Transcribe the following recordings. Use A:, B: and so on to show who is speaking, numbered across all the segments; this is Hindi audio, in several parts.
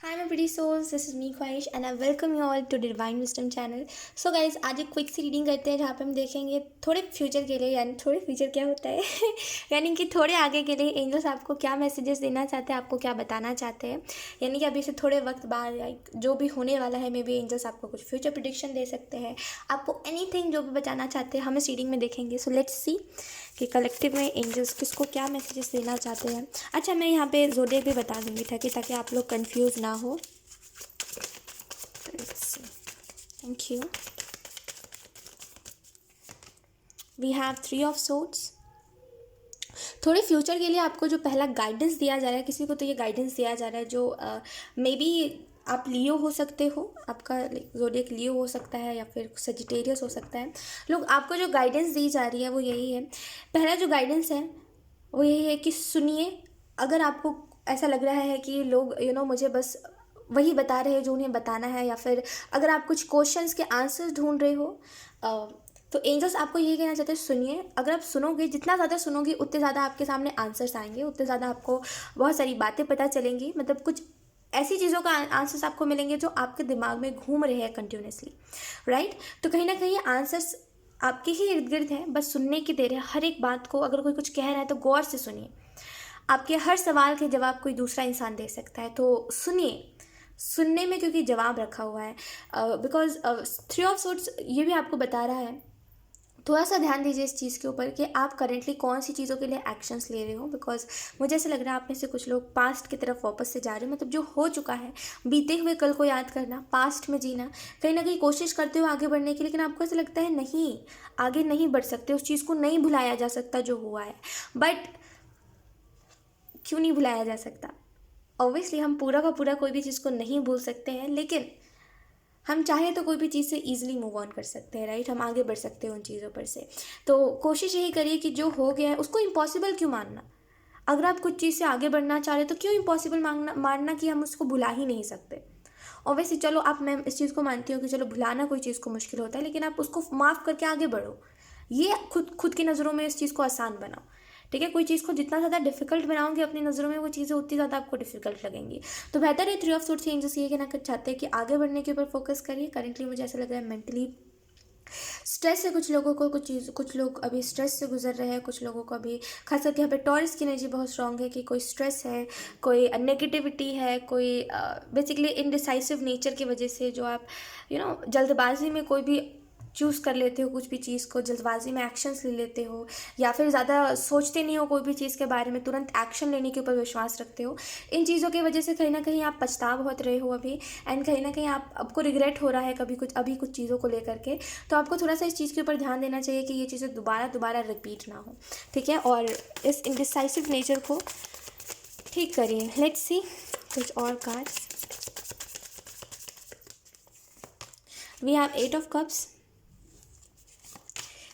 A: Hi my pretty souls, this is me Khwahish and I welcome you all to the Divine Wisdom channel. So guys, आज एक क्विक सी रीडिंग करते हैं जहाँ पे हम देखेंगे थोड़े फ्यूचर के लिए, यानी थोड़े फ्यूचर क्या होता है यानी कि थोड़े आगे के लिए एंजल्स आपको क्या मैसेजेस देना चाहते हैं, आपको क्या बताना चाहते हैं। यानी कि अभी से थोड़े वक्त बाद जो भी होने वाला है, मे बी एंजल्स आपको कुछ फ्यूचर प्रिडिक्शन दे सकते हैं, आपको एनीथिंग जो भी बताना चाहते हैं हम इस रीडिंग में देखेंगे। सो लेट्स सी कि कलेक्टिव में एंजल्स किसको क्या मैसेजेस देना चाहते हैं। अच्छा, मैं यहाँ पे ज़ोडिएक भी बता दूँगी ताकि आप लोग कंफ्यूज ना हो। Thank you. We have 3 of swords. थोड़े फ्यूचर के लिए आपको जो पहला गाइडेंस दिया जा रहा है, किसी को तो ये गाइडेंस दिया जा रहा है जो मे बी आप लियो हो सकते हो, आपका ज़ोडिएक लियो हो सकता है या फिर सजिटेरियस हो सकता है। लोग आपको जो गाइडेंस दी जा रही है वो यही है। पहला जो गाइडेंस है वो यही है कि सुनिए। अगर आपको ऐसा लग रहा है कि लोग मुझे बस वही बता रहे हैं जो उन्हें बताना है, या फिर अगर आप कुछ क्वेश्चंस के आंसर्स ढूंढ रहे हो, तो एंजल्स आपको यही कहना चाहते हैं, सुनिए। अगर आप सुनोगे, जितना ज़्यादा सुनोगे उतने ज़्यादा आपके सामने आंसर्स आएंगे, उतने ज़्यादा आपको बहुत सारी बातें पता चलेंगी। मतलब कुछ ऐसी चीज़ों का आंसर्स आपको मिलेंगे जो आपके दिमाग में घूम रहे हैं कंटिन्यूसली, राइट। तो कहीं ना कहीं आंसर्स आपके ही इर्द गिर्द हैं, बस सुनने की देर है। हर एक बात को अगर कोई कुछ कह रहा है तो गौर से सुनिए। आपके हर सवाल के जवाब कोई दूसरा इंसान दे सकता है, तो सुनिए। सुनने में क्योंकि जवाब रखा हुआ है, बिकॉज 3 ऑफ सोर्ड्स ये भी आपको बता रहा है, थोड़ा सा ध्यान दीजिए इस चीज़ के ऊपर कि आप करेंटली कौन सी चीज़ों के लिए एक्शंस ले रहे हो। बिकॉज मुझे ऐसा लग रहा है आप में से कुछ लोग पास्ट की तरफ वापस से जा रहे हो, मतलब जो हो चुका है, बीते हुए कल को याद करना, पास्ट में जीना। कहीं ना कहीं कोशिश करते हो आगे बढ़ने की, लेकिन आपको ऐसा लगता है नहीं, आगे नहीं बढ़ सकते, उस चीज़ को नहीं भुलाया जा सकता जो हुआ है। बट क्यों नहीं भुलाया जा सकता? ऑब्वियसली हम पूरा का पूरा कोई भी चीज़ को नहीं भूल सकते हैं, लेकिन हम चाहे तो कोई भी चीज़ से ईजिली मूव ऑन कर सकते हैं, राइट। हम आगे बढ़ सकते हैं उन चीज़ों पर से। तो कोशिश यही करिए कि जो हो गया है उसको इम्पॉसिबल क्यों मानना। अगर आप कुछ चीज़ से आगे बढ़ना चाह रहे हो तो क्यों इम्पॉसिबल मानना कि हम उसको भुला ही नहीं सकते। ऑब्वियसली चलो, आप, मैं इस चीज़ को मानती हूँ कि चलो भुलाना कोई चीज़ को मुश्किल होता है, लेकिन आप उसको माफ़ करके आगे बढ़ो। ये खुद की नज़रों में इस चीज़ को आसान बनाओ, ठीक है। कोई चीज़ को जितना ज़्यादा डिफिकल्ट बनाओगे अपनी नज़रों में, वो चीज़ें उतनी ज़्यादा आपको डिफिकल्ट लगेंगी। तो बेहतर है 3 ऑफ सोर्ड्स चेंजेस ये कहना चाहते हैं कि आगे बढ़ने के ऊपर फोकस करिए। करेंटली मुझे ऐसा लग रहा है मेंटली स्ट्रेस है कुछ लोगों को, कुछ लोग अभी स्ट्रेस से गुजर रहे हैं। कुछ लोगों को अभी खास करके यहाँ पे टॉरस की एनर्जी बहुत स्ट्रांग है कि कोई स्ट्रेस है, कोई नेगेटिविटी है, कोई बेसिकली इनडिसाइसिव नेचर की वजह से जो आप जल्दबाजी में कोई भी चूज़ कर लेते हो, कुछ भी चीज़ को जल्दबाजी में एक्शंस ले लेते हो, या फिर ज़्यादा सोचते नहीं हो कोई भी चीज़ के बारे में, तुरंत एक्शन लेने के ऊपर विश्वास रखते हो। इन चीज़ों की वजह से कहीं ना कहीं आप पछता बहुत रहे हो अभी, एंड कहीं ना कहीं आपको रिग्रेट हो रहा है कुछ चीज़ों को लेकर के। तो आपको थोड़ा सा इस चीज़ के ऊपर ध्यान देना चाहिए कि ये चीज़ें दोबारा रिपीट ना हो, ठीक है। और इस इनडिसाइसिव नेचर को ठीक करिए। लेट्स सी कुछ और cards. We have 8 of cups.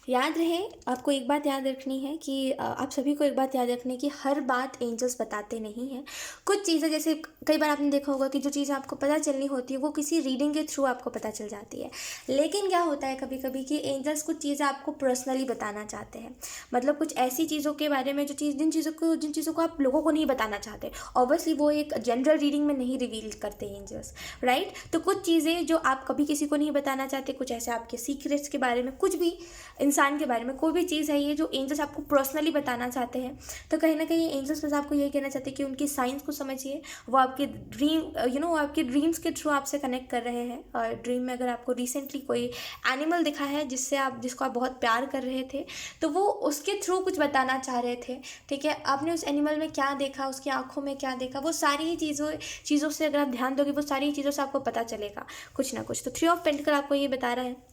A: याद रहे, आपको एक बात याद रखनी है कि आप सभी को एक बात याद रखनी है कि हर बात एंजल्स बताते नहीं हैं। कुछ चीज़ें, जैसे कई बार आपने देखा होगा कि जो चीज़ें आपको पता चलनी होती है वो किसी रीडिंग के थ्रू आपको पता चल जाती है। लेकिन क्या होता है कभी कभी कि एंजल्स कुछ चीज़ें आपको पर्सनली बताना चाहते हैं। मतलब कुछ ऐसी चीज़ों के बारे में जिन चीज़ों को आप लोगों को नहीं बताना चाहते। ऑब्वियसली वो एक जनरल रीडिंग में नहीं रिवील करते एंजल्स, राइट। तो कुछ चीज़ें जो आप कभी किसी को नहीं बताना चाहते, कुछ ऐसे आपके सीक्रेट्स के बारे में, कुछ भी इंसान के बारे में, कोई भी चीज़ है ये जो एंजल्स आपको पर्सनली बताना चाहते हैं। तो कहीं ना कहीं एंजल्स बस आपको यही कहना चाहते हैं कि उनकी साइंस को समझिए। वो आपके वो आपके ड्रीम्स के थ्रू आपसे कनेक्ट कर रहे हैं। और ड्रीम में अगर आपको रिसेंटली कोई एनिमल दिखा है जिसको आप बहुत प्यार कर रहे थे, तो वो उसके थ्रू कुछ बताना चाह रहे थे, ठीक है। आपने उस एनिमल में क्या देखा, उसकी आंखों में क्या देखा, वो सारी ही चीज़ों से अगर आप ध्यान दोगे, वो सारी चीज़ों से आपको पता चलेगा कुछ ना कुछ। तो 3 ऑफ पेंटिकल आपको ये बता रहा है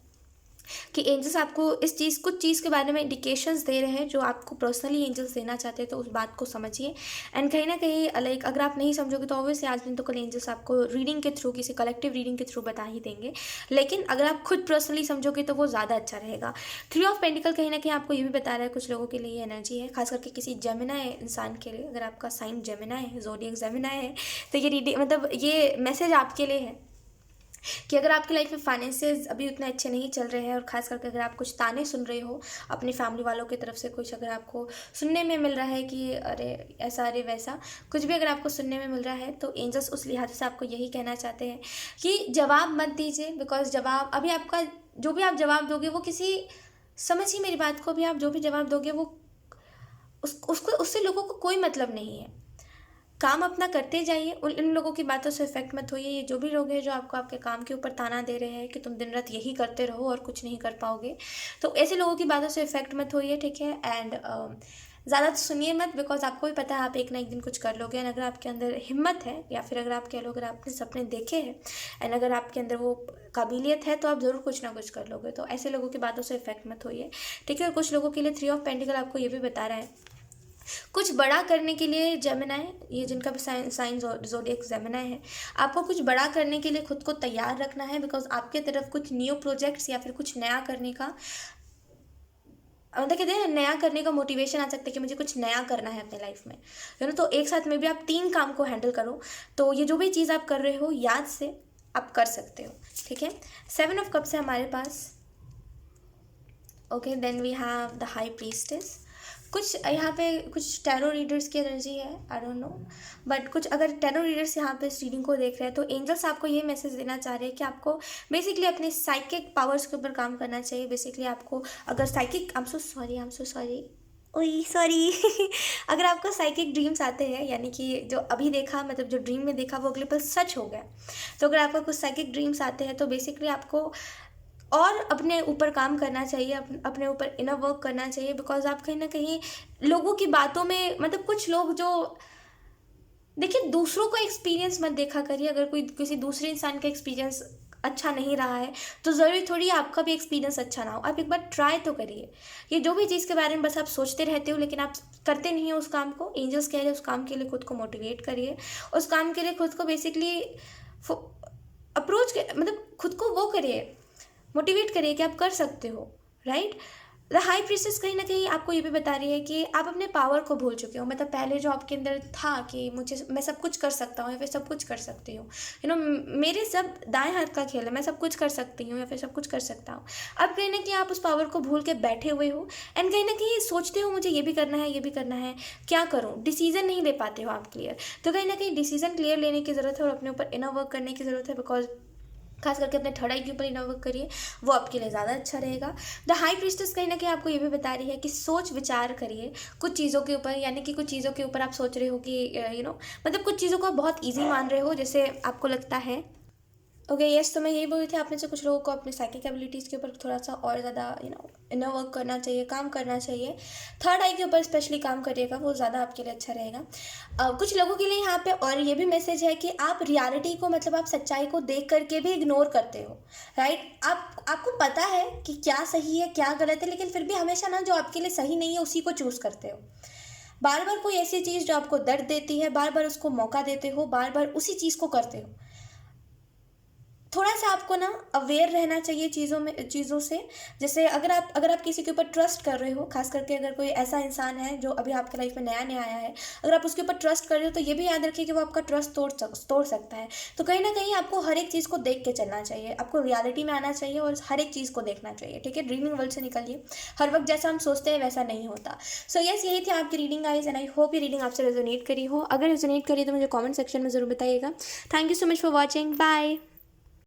A: कि एंजल्स आपको कुछ चीज़ के बारे में इंडिकेशंस दे रहे हैं जो आपको पर्सनली एंजल्स देना चाहते हैं। तो उस बात को समझिए। एंड कहीं ना कहीं लाइक अगर आप नहीं समझोगे तो ऑब्वियसली आज दिन तो कल एंजल्स आपको रीडिंग के थ्रू, किसी कलेक्टिव रीडिंग के थ्रू बता ही देंगे। लेकिन अगर आप खुद पर्सनली समझोगे तो वो ज़्यादा अच्छा रहेगा। 3 ऑफ पेंटिकल कहीं ना कहीं आपको ये भी बता रहा है, कुछ लोगों के लिए ये एनर्जी है, खास करके किसी जेमिनाई इंसान के लिए। अगर आपका साइन जेमिनाई है, ज़ोडिएक जेमिनाई है, तो ये रीडिंग, मतलब ये मैसेज आपके लिए है कि अगर आपकी लाइफ में फाइनेंसेस अभी उतने अच्छे नहीं चल रहे हैं, और ख़ास करके अगर आप कुछ ताने सुन रहे हो अपनी फैमिली वालों की तरफ से, कुछ अगर आपको सुनने में मिल रहा है कि अरे ऐसा अरे वैसा, कुछ भी अगर आपको सुनने में मिल रहा है, तो एंजल्स उस लिहाज से आपको यही कहना चाहते हैं कि जवाब मत दीजिए। बिकॉज जवाब अभी आपका जो भी आप जवाब दोगे वो किसी, समझिए मेरी बात को, भी आप जो भी जवाब दोगे वो उसको उससे लोगों को कोई मतलब नहीं है। काम अपना करते जाइए, इन लोगों की बातों से इफेक्ट मत होइए। ये जो भी लोग हैं जो आपको आपके काम के ऊपर ताना दे रहे हैं कि तुम दिन रात यही करते रहो और कुछ नहीं कर पाओगे, तो ऐसे लोगों की बातों से इफेक्ट मत होइए, ठीक है। एंड ज़्यादा तो सुनिए मत, बिकॉज आपको भी पता है आप एक ना एक दिन कुछ कर लोगे। एंड अगर आपके अंदर हिम्मत है, या फिर अगर आप कह लो अगर आपने सपने देखे हैं एंड अगर आपके अंदर वो काबिलियत है, तो आप ज़रूर कुछ ना कुछ कर लोगे। तो ऐसे लोगों की बातों से इफेक्ट मत होइए, ठीक है। और कुछ लोगों के लिए 3 ऑफ पेंटिकल आपको ये भी बता रहा है, कुछ बड़ा करने के लिए जेमिनाई, ये जिनका भी साइन ज़ोडिएक जेमिनाई है, आपको कुछ बड़ा करने के लिए खुद को तैयार रखना है। बिकॉज आपके तरफ कुछ न्यू प्रोजेक्ट्स या फिर कुछ नया करने का, मतलब कहते हैं नया करने का मोटिवेशन आ सकता है कि मुझे कुछ नया करना है अपने लाइफ में, तो एक साथ में भी आप 3 काम को हैंडल करो। तो ये जो भी चीज़ आप कर रहे हो याद से आप कर सकते हो, ठीक है। 7 ऑफ कप्स है हमारे पास। Okay, then we have the high priestess. कुछ यहाँ पे कुछ टैरो रीडर्स की एनर्जी है, आई डोंट नो, बट कुछ अगर टैरो रीडर्स यहाँ पे इस रीडिंग को देख रहे हैं, तो एंजल्स आपको ये मैसेज देना चाह रहे हैं कि आपको बेसिकली अपने साइकिक पावर्स के ऊपर काम करना चाहिए। बेसिकली आपको अगर psychic, I am so sorry ओई सॉरी अगर आपको साइकिक ड्रीम्स आते हैं, यानी कि जो अभी देखा, मतलब जो ड्रीम में देखा वो अगले पल सच हो गया, तो अगर आपको कुछ साइकिक ड्रीम्स आते हैं, तो बेसिकली आपको और अपने ऊपर काम करना चाहिए, अपने ऊपर इनर वर्क करना चाहिए। बिकॉज आप कहीं ना कहीं लोगों की बातों में, मतलब कुछ लोग जो, देखिए दूसरों का एक्सपीरियंस मत देखा करिए। अगर कोई किसी दूसरे इंसान का एक्सपीरियंस अच्छा नहीं रहा है, तो ज़रूरी थोड़ी आपका भी एक्सपीरियंस अच्छा ना हो। आप एक बार ट्राई तो करिए। ये जो भी चीज़ के बारे में बस आप सोचते रहते हो लेकिन आप करते नहीं हो उस काम को, एंजल्स कह रहे हैं उस काम के लिए खुद को मोटिवेट करिए, उस काम के लिए खुद को बेसिकली अप्रोच, मतलब खुद को वो करिए, मोटिवेट करिए कि आप कर सकते हो, राइट। द हाई प्रीस्टेस कहीं ना कहीं आपको ये भी बता रही है कि आप अपने पावर को भूल चुके हो। मतलब पहले जो आपके अंदर था कि मैं सब कुछ कर सकता हूँ या फिर सब कुछ कर सकती हूँ, मेरे सब दाएं हाथ का खेल है, मैं सब कुछ कर सकती हूँ या फिर सब कुछ कर सकता हूँ। अब कहीं ना कहीं आप उस पावर को भूल के बैठे हुए हो एंड कहीं ना कहीं सोचते हो मुझे ये भी करना है, ये भी करना है, क्या करूँ, डिसीजन नहीं ले पाते हो आप क्लियर। तो कहीं ना कहीं डिसीजन क्लियर लेने की ज़रूरत है और अपने ऊपर इनर वर्क करने की ज़रूरत है। बिकॉज खास करके अपने थर्ड आई के ऊपर इनर वर्क करिए, वो आपके लिए ज़्यादा अच्छा रहेगा। द हाई प्रीस्टेस कहीं ना कहीं आपको ये भी बता रही है कि सोच विचार करिए कुछ चीज़ों के ऊपर, यानी कि कुछ चीज़ों के ऊपर आप सोच रहे हो कि मतलब कुछ चीज़ों को आप बहुत ईजी मान रहे हो, जैसे आपको लगता है। ओके यस, तो मैं यही बोल रही थी, आप में से कुछ लोगों को अपने साइकिक एबिलिटीज़ के ऊपर थोड़ा सा और ज़्यादा इनर वर्क करना चाहिए, काम करना चाहिए। थर्ड आई के ऊपर स्पेशली काम करिएगा, वो ज़्यादा आपके लिए अच्छा रहेगा। कुछ लोगों के लिए यहाँ पे और ये भी मैसेज है कि आप रियलिटी को, मतलब आप सच्चाई को देख करके भी इग्नोर करते हो, राइट। आपको पता है कि क्या सही है क्या गलत है, लेकिन फिर भी हमेशा ना जो आपके लिए सही नहीं है उसी को चूज़ करते हो। बार बार कोई ऐसी चीज़ जो आपको दर्द देती है, बार बार उसको मौका देते हो, बार बार उसी चीज़ को करते हो। थोड़ा सा आपको ना अवेयर रहना चाहिए चीज़ों से। जैसे अगर आप किसी के ऊपर ट्रस्ट कर रहे हो, खास करके अगर कोई ऐसा इंसान है जो अभी आपके लाइफ में नया नया आया है, अगर आप उसके ऊपर ट्रस्ट कर रहे हो, तो ये भी याद रखिए कि वो आपका ट्रस्ट तोड़ सकता है। तो कहीं ना कहीं आपको हर एक चीज़ को देख के चलना चाहिए, आपको रियलिटी में आना चाहिए और हर एक चीज़ को देखना चाहिए, ठीक है। ड्रीमिंग वर्ल्ड से निकलिए, हर वक्त जैसा हम सोचते हैं वैसा नहीं होता। सो यस, यही थी आपकी reading guys, and I hope ये रीडिंग आपसे रेजोनेट करी हो। अगर रेजोनेट करी तो मुझे कॉमेंट सेक्शन में ज़रूर बताइएगा। Thank you so much for watching, bye.